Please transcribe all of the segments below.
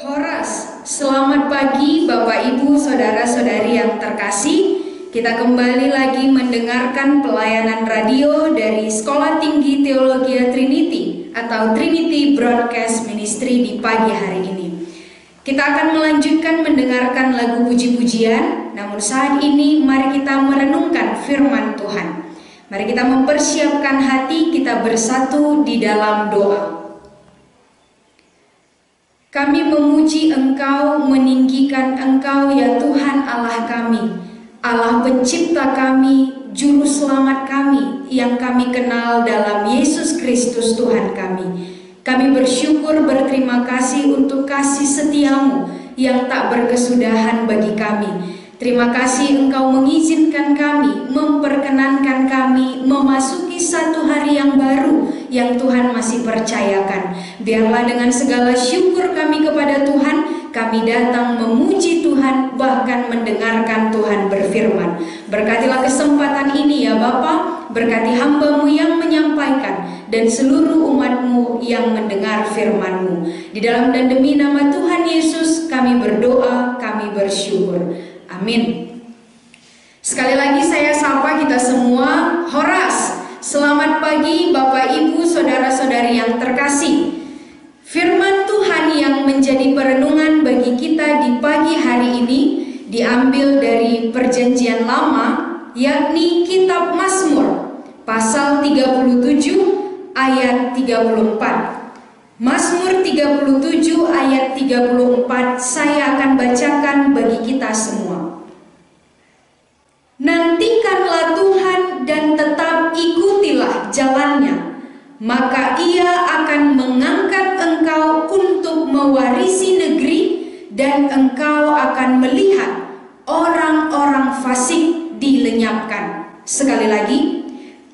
Horas, selamat pagi Bapak Ibu Saudara-saudari yang terkasih. Kita kembali lagi mendengarkan pelayanan radio dari Sekolah Tinggi Teologi Trinity atau Trinity Broadcast Ministry di pagi hari ini. Kita akan melanjutkan mendengarkan lagu puji-pujian, namun saat ini mari kita merenungkan firman Tuhan. Mari kita mempersiapkan hati kita bersatu di dalam doa. Kami memuji Engkau, meninggikan Engkau ya Tuhan Allah kami, Allah pencipta kami, juru selamat kami yang kami kenal dalam Yesus Kristus Tuhan kami. Kami bersyukur berterima kasih untuk kasih setiamu yang tak berkesudahan bagi kami. Terima kasih Engkau mengizinkan kami, memperkenankan kami memasuki satu hari yang baru yang Tuhan masih percayakan. Biarlah dengan segala syukur kami kepada Tuhan, kami datang memuji Tuhan, bahkan mendengarkan Tuhan berfirman. Berkatilah kesempatan ini ya Bapa, berkati hamba-Mu yang menyampaikan dan seluruh umat-Mu yang mendengar firman-Mu. Di dalam dan demi nama Tuhan Yesus kami berdoa, kami bersyukur. Amin. Sekali lagi saya sapa kita semua. Horas, selamat pagi Bapak Ibu Saudara-saudari yang terkasih. Firman Tuhan yang menjadi perenungan bagi kita di pagi hari ini diambil dari Perjanjian Lama, yakni Kitab Mazmur pasal 37 ayat 34. Mazmur 37 ayat 34 saya akan bacakan bagi kita semua. Nantikanlah Tuhan dan tetap ikutilah jalannya, maka Ia akan mengangkat engkau untuk mewarisi negeri, dan engkau akan melihat orang-orang fasik dilenyapkan. Sekali lagi,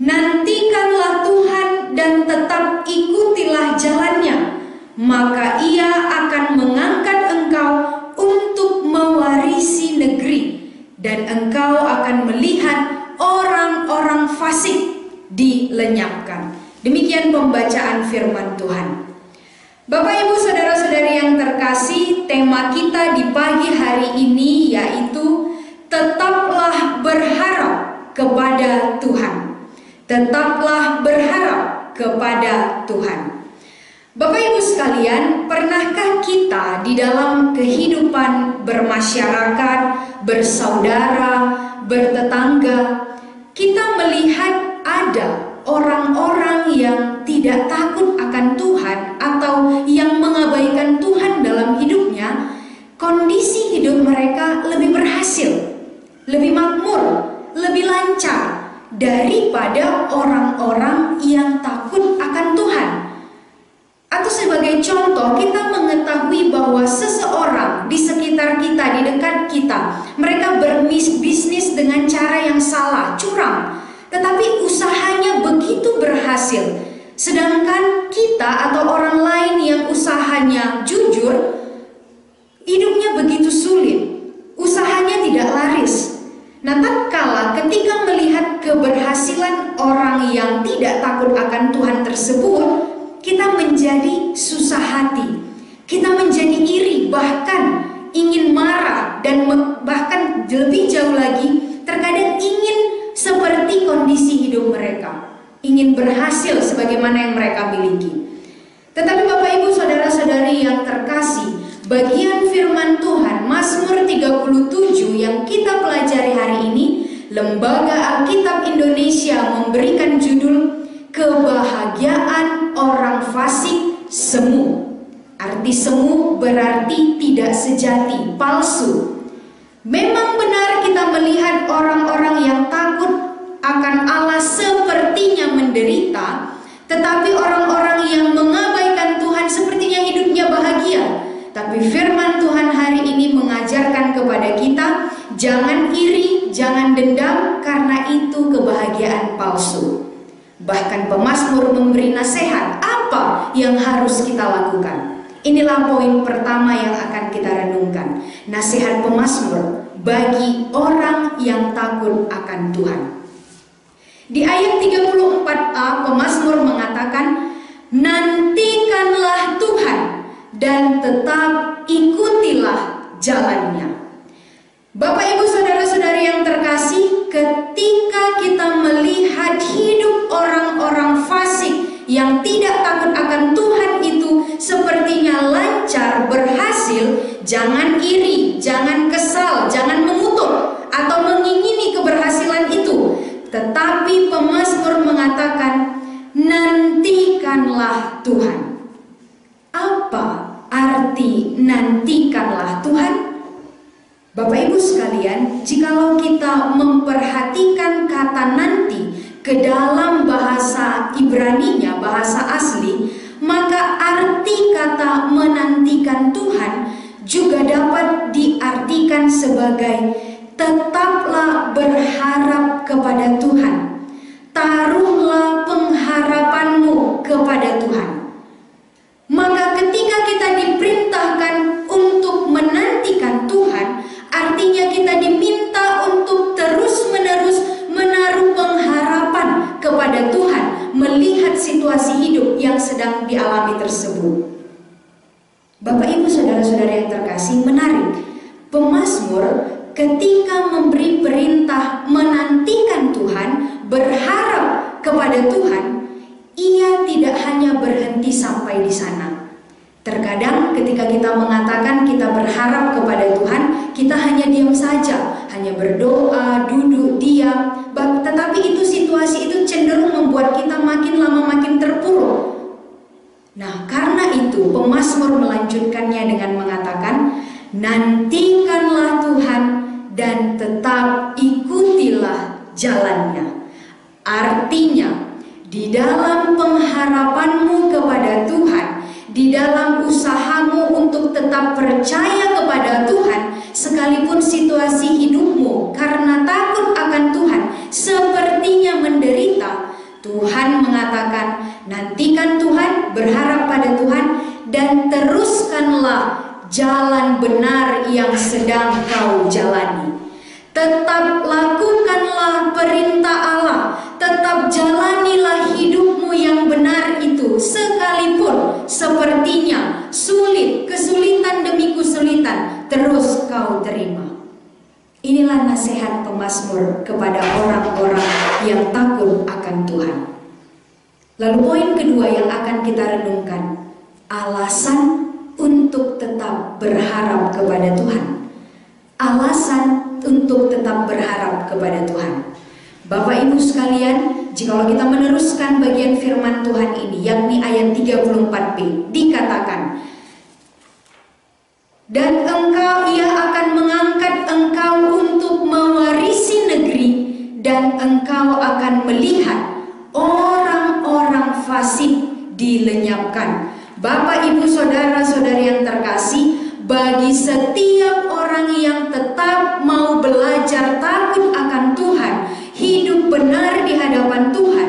nantikanlah Tuhan dan tetap ikutilah jalannya, maka Ia akan mengangkat engkau untuk mewarisi negeri, dan engkau akan melihat orang-orang fasik dilenyapkan. Demikian pembacaan firman Tuhan. Bapak Ibu Saudara-saudari yang terkasih, tema kita di pagi hari ini yaitu tetaplah berharap kepada Tuhan. Tetaplah berharap kepada Tuhan. Bapak Ibu sekalian, pernahkah kita di dalam kehidupan bermasyarakat, bersaudara, bertetangga, kita melihat ada orang-orang yang tidak takut akan Tuhan atau yang mengabaikan Tuhan dalam hidupnya, kondisi hidup mereka lebih berhasil, lebih makmur, lebih lancar daripada orang-orang yang takut akan Tuhan. Atau sebagai contoh, kita mengetahui bahwa seseorang di sekitar kita, di dekat kita, mereka berbisnis dengan cara yang salah, curang, tetapi usahanya begitu berhasil. Sedangkan kita atau orang lain yang usahanya jujur, hidupnya begitu sulit, usahanya tidak laris. Nah, tatkala ketika melihat keberhasilan orang yang tidak takut akan Tuhan tersebut, kita menjadi susah hati, kita menjadi iri, bahkan ingin marah, dan bahkan lebih jauh lagi, terkadang ingin seperti kondisi hidup mereka, ingin berhasil sebagaimana yang mereka miliki. Tetapi Bapak Ibu Saudara-saudari yang terkasih, bagian firman Tuhan Mazmur 37 yang kita pelajari hari ini, Lembaga Alkitab Indonesia memberikan judul Kebahagiaan Orang Fasik Semu. Arti semu berarti tidak sejati, palsu. Memang benar kita melihat orang-orang yang takut akan Allah sepertinya menderita, tetapi orang-orang yang mengabaikan Tuhan sepertinya hidupnya bahagia. Tapi firman Tuhan hari ini mengajarkan kepada kita, jangan iri, jangan dendam, karena itu kebahagiaan palsu. Bahkan pemazmur memberi nasihat apa yang harus kita lakukan. Inilah poin pertama yang akan kita renungkan. Nasihat pemazmur bagi orang yang takut akan Tuhan. Di ayat 34a, pemazmur mengatakan, nantikanlah Tuhan dan tetap ikutilah jalannya. Bapak, Ibu, saudara-saudari yang terkasih, ketika kita melihat hidup orang-orang fasik yang tidak takut akan Tuhan itu sepertinya lancar, berhasil, jangan iri, jangan kesal, jangan mengutuk atau mengingini keberhasilan itu. Tetapi pemazmur mengatakan, nantikanlah Tuhan. Apa arti nantikanlah Tuhan? Bapak Ibu sekalian, jikalau kita memperhatikan kata nanti ke dalam bahasa Ibraninya, bahasa asli, maka arti kata menantikan Tuhan juga dapat diartikan sebagai tetaplah berharap kepada Tuhan. Taruhlah pengharapanmu kepada Tuhan. Maka ketika kita diperintahkan untuk menantikan Tuhan, artinya kita diminta untuk terus-menerus menaruh pengharapan kepada Tuhan melihat situasi hidup yang sedang dialami tersebut. Bapak, Ibu, saudara-saudara yang terkasih, menarik. Pemazmur ketika memberi perintah menantikan Tuhan, berharap kepada Tuhan, ia tidak hanya berhenti sampai di sana. Terkadang ketika kita mengatakan kita berharap kepada Tuhan, kita hanya diam saja, hanya berdoa, duduk, diam. Tetapi situasi itu cenderung membuat kita makin lama makin terpuruk. Nah, karena itu pemazmur melanjutkannya dengan mengatakan, nantikanlah Tuhan dan tetap ikutilah jalannya. Artinya, di dalam pengharapanmu kepada Tuhan, di dalam usahamu untuk tetap percaya kepada Tuhan, sekalipun situasi hidupmu karena takut akan Tuhan sepertinya menderita, Tuhan mengatakan, nantikan Tuhan, berharap pada Tuhan, dan teruskanlah jalan benar yang sedang kau jalani. Tetap lakukanlah perintah Allah, tetap jalanilah hidupmu yang benar itu, sekalipun sepertinya sulit, kesulitan demi kesulitan terus kau terima. Inilah nasihat pemazmur kepada orang-orang yang takut akan Tuhan. Lalu poin kedua yang akan kita renungkan, alasan untuk tetap berharap kepada Tuhan. Alasan untuk tetap berharap kepada Tuhan. Bapak Ibu sekalian, jikalau kita meneruskan bagian firman Tuhan ini, yakni ayat 34b, dikatakan, dan ia akan mengangkat engkau untuk mewarisi negeri, dan engkau akan melihat orang-orang fasik dilenyapkan. Bapak, Ibu, saudara-saudari yang terkasih, bagi setiap orang yang tetap mau belajar takut akan Tuhan, hidup benar di hadapan Tuhan,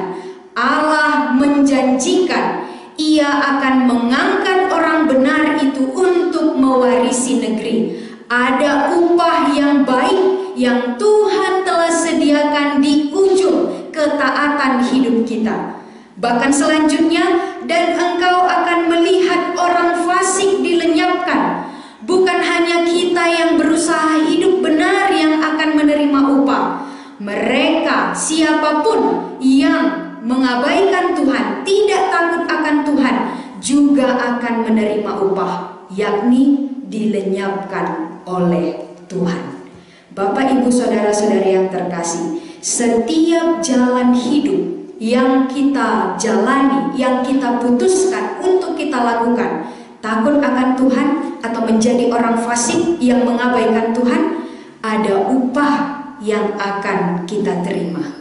Allah menjanjikan Ia akan mengangkat orang benar itu untuk mewarisi negeri. Ada upah yang baik yang Tuhan telah sediakan di ujung ketaatan hidup kita. Bahkan selanjutnya, dan engkau akan melihat orang fasik dilenyapkan. Bukan hanya kita yang berusaha hidup benar yang akan menerima upah. Mereka, siapapun yang mengabaikan Tuhan, tidak takut akan Tuhan, juga akan menerima upah, yakni dilenyapkan oleh Tuhan. Bapak, Ibu, saudara-saudari yang terkasih, setiap jalan hidup yang kita jalani, yang kita putuskan untuk kita lakukan, takut akan Tuhan atau menjadi orang fasik yang mengabaikan Tuhan, ada upah yang akan kita terima.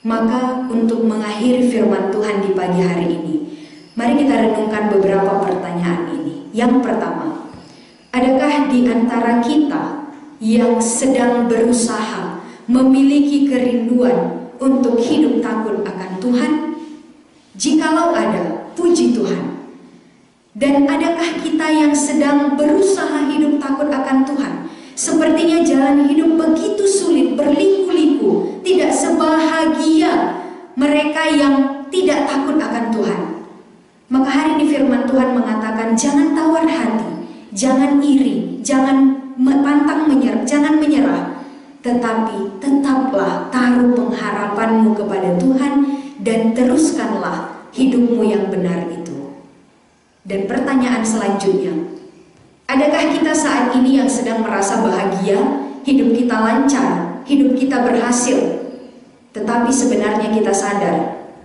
Maka untuk mengakhiri firman Tuhan di pagi hari ini, mari kita renungkan beberapa pertanyaan ini. Yang pertama, adakah di antara kita yang sedang berusaha memiliki kerinduan untuk hidup takut akan Tuhan? Jikalau ada, puji Tuhan. Dan adakah kita yang sedang berusaha hidup takut akan Tuhan? Sepertinya jalan hidup begitu sulit, berliku-liku, tidak sebahagia mereka yang tidak takut akan Tuhan. Maka hari ini firman Tuhan mengatakan, jangan tahu jangan iri, jangan jangan menyerah, tetapi tetaplah taruh pengharapanmu kepada Tuhan dan teruskanlah hidupmu yang benar itu. Dan pertanyaan selanjutnya, adakah kita saat ini yang sedang merasa bahagia, hidup kita lancar, hidup kita berhasil, tetapi sebenarnya kita sadar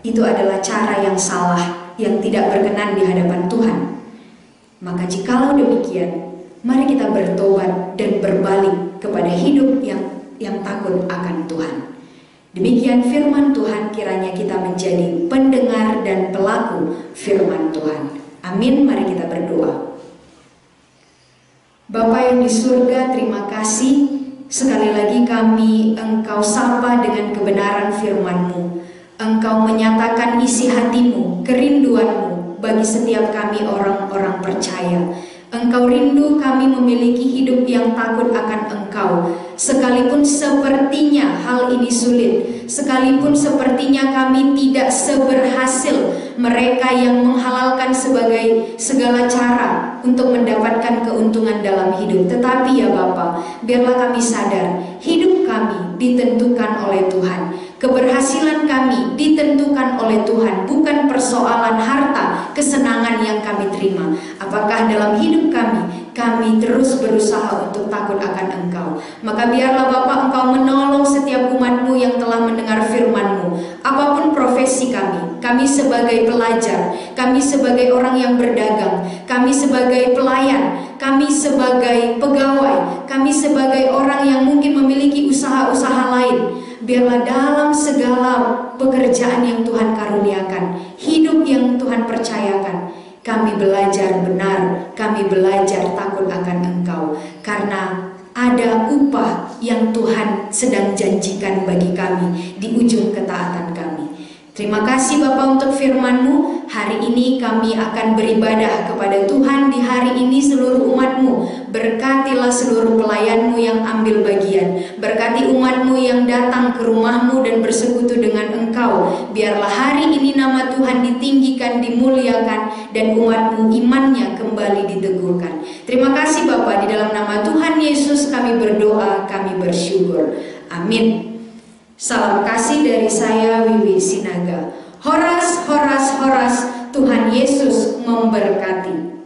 itu adalah cara yang salah, yang tidak berkenan di hadapan Tuhan? Maka jikalau demikian, mari kita bertobat dan berbalik kepada hidup yang takut akan Tuhan. Demikian firman Tuhan, kiranya kita menjadi pendengar dan pelaku firman Tuhan. Amin. Mari kita berdoa. Bapa yang di surga, terima kasih sekali lagi kami Engkau sapa dengan kebenaran firman-Mu. Engkau menyatakan isi hatimu, kerinduanmu bagi setiap kami orang-orang percaya. Engkau rindu kami memiliki hidup yang takut akan Engkau. Sekalipun sepertinya hal ini sulit, sekalipun sepertinya kami tidak seberhasil mereka yang menghalalkan sebagai segala cara untuk mendapatkan keuntungan dalam hidup. Tetapi ya Bapa, biarlah kami sadar hidup kami ditentukan oleh Tuhan. Keberhasilan kami ditentukan oleh Tuhan, bukan persoalan harta, kesenangan yang kami terima. Apakah dalam hidup kami terus berusaha untuk takut akan Engkau. Maka biarlah Bapa Engkau menolong setiap umat-Mu yang telah mendengar firman-Mu. Apapun profesi kami sebagai pelajar, kami sebagai orang yang berdagang, kami sebagai pelayan, kami sebagai pegawai, kami sebagai orang yang mungkin memiliki usaha-usaha lain. Biarlah dalam segala pekerjaan yang Tuhan karuniakan, hidup yang Tuhan percayakan, kami belajar benar, kami belajar takut akan Engkau. Karena ada upah yang Tuhan sedang janjikan bagi kami di ujung ketaatan kami. Terima kasih Bapa untuk firman-Mu. Hari ini kami akan beribadah kepada Tuhan. Di hari ini seluruh umat-Mu, berkatilah seluruh pelayan-Mu yang ambil bagian. Berkati umat-Mu yang datang ke rumah-Mu dan bersekutu dengan Engkau. Biarlah hari ini nama Tuhan ditinggikan, dimuliakan, dan umat-Mu imannya kembali diteguhkan. Terima kasih Bapa, di dalam nama Tuhan Yesus kami berdoa, kami bersyukur. Amin. Salam kasih dari saya, Wiwi Sinaga. Horas, horas, horas, Tuhan Yesus memberkati.